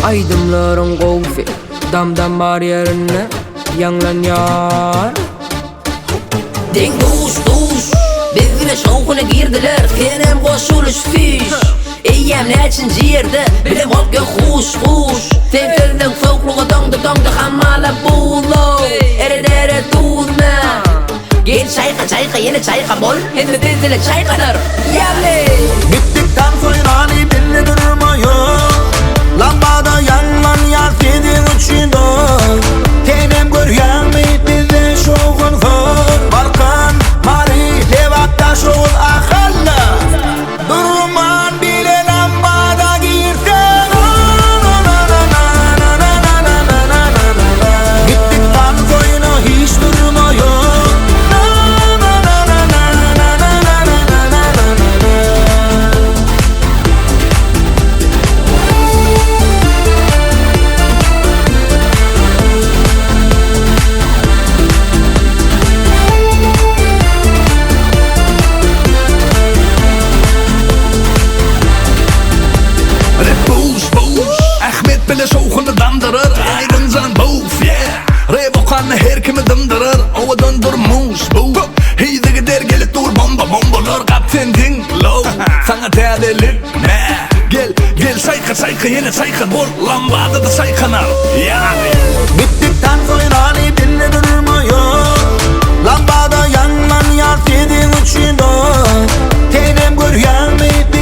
Aydımların qoğfi damdan bar yerine Yanlan yar Ding duş duş Bezgine şoğuna girdiler Kenem koşuluş fiş Eyyem neçinci yerde Bilim ol gö huş huş Tevkirden folkluğa dongda Hammala buğulu Ere tuğna Gel çayka yine çayka bol Hindi dizile çaykalar Yavli Bittikten sonra belli durmuyor Lambada yanman yar senin içinde Tenem görüyen mi bizde şoğun var Barkan mari levakta şoğun akıllı Durman bile lambada girsen Bittikten sonra hiç durmuyor Ahmet bile şoğunu dandırır Aydıncan boğuf Revokanı her kimi dındırır Ova döndürmüş bu Heydi gider gelip dur bombalar Kapten ding low Sana teadelik ne Gel sayka yine sayka bol Lambada da saykanar yani Bittikten sonra belli durmuyor Lambada yanman yar senin içinde Tenem görüyen mi